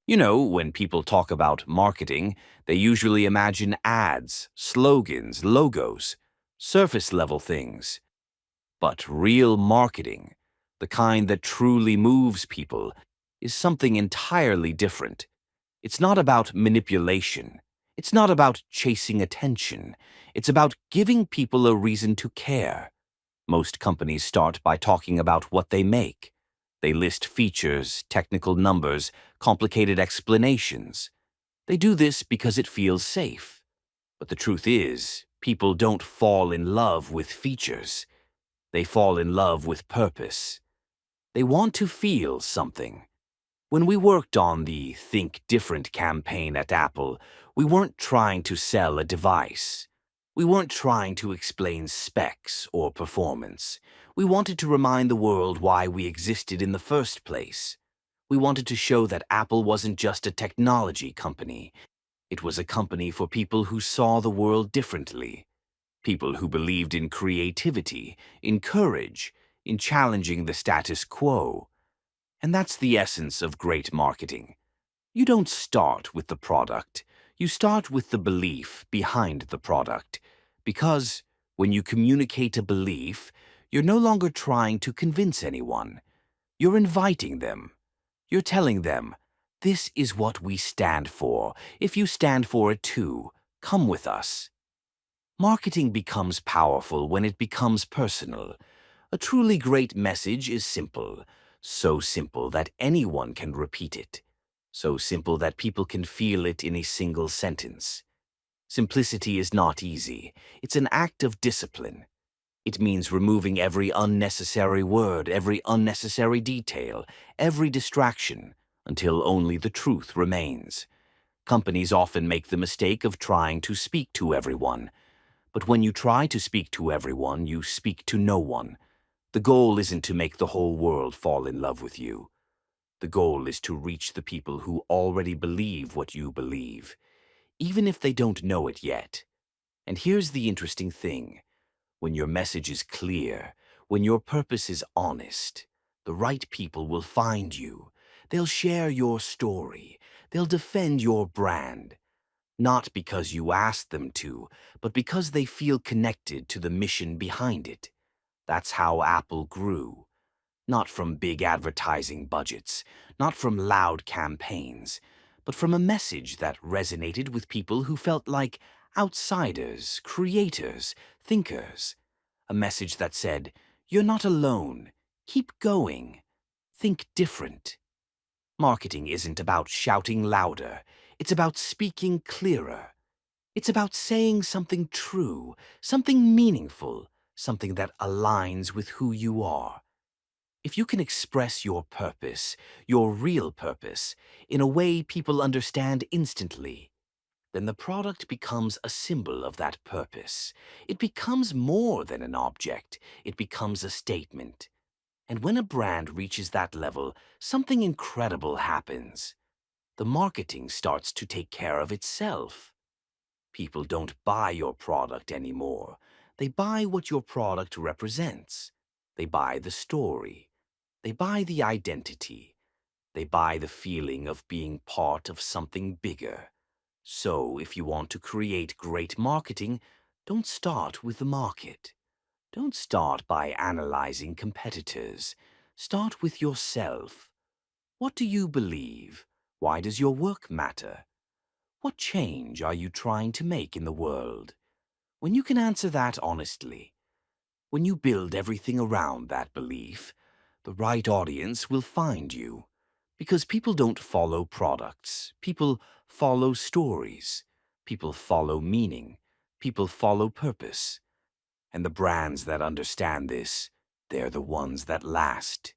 You know, when people talk about marketing, they usually imagine ads, slogans, logos, surface level things. But real marketing, the kind that truly moves people, is something entirely different. It's not about manipulation. It's not about chasing attention. It's about giving people a reason to care. Most companies start by talking about what they make. They list features, technical numbers, complicated explanations. They do this because it feels safe. But the truth is, people don't fall in love with features. They fall in love with purpose. They want to feel something. When we worked on the Think Different campaign at Apple, we weren't trying to sell a device. We weren't trying to explain specs or performance. We wanted to remind the world why we existed in the first place. We wanted to show that Apple wasn't just a technology company. It was a company for people who saw the world differently. People who believed in creativity, in courage, in challenging the status quo. And that's the essence of great marketing. You don't start with the product. You start with the belief behind the product. Because when you communicate a belief, you're no longer trying to convince anyone. You're inviting them. You're telling them, this is what we stand for. If you stand for it too, come with us. Marketing becomes powerful when it becomes personal. A truly great message is simple, so simple that anyone can repeat it, so simple that people can feel it in a single sentence. Simplicity is not easy. It's an act of discipline. It means removing every unnecessary word, every unnecessary detail, every distraction, until only the truth remains. Companies often make the mistake of trying to speak to everyone. But when you try to speak to everyone, you speak to no one. The goal isn't to make the whole world fall in love with you. The goal is to reach the people who already believe what you believe, even if they don't know it yet. And here's the interesting thing. When your message is clear, when your purpose is honest, the right people will find you. They'll share your story. They'll defend your brand. Not because you asked them to, but because they feel connected to the mission behind it. That's how Apple grew. Not from big advertising budgets, not from loud campaigns, but from a message that resonated with people who felt like outsiders, creators, thinkers. A message that said, you're not alone. Keep going. Think different. Marketing isn't about shouting louder. It's about speaking clearer. It's about saying something true, something meaningful, something that aligns with who you are. If you can express your purpose, your real purpose, in a way people understand instantly, then the product becomes a symbol of that purpose. It becomes more than an object. It becomes a statement. And when a brand reaches that level, something incredible happens. The marketing starts to take care of itself. People don't buy your product anymore. They buy what your product represents. They buy the story. They buy the identity. They buy the feeling of being part of something bigger. So, if you want to create great marketing, don't start with the market. Don't start by analyzing competitors. Start with yourself. What do you believe? Why does your work matter? What change are you trying to make in the world? When you can answer that honestly, when you build everything around that belief, the right audience will find you. Because people don't follow products. People follow stories. People follow meaning. People follow purpose. And the brands that understand this, they're the ones that last.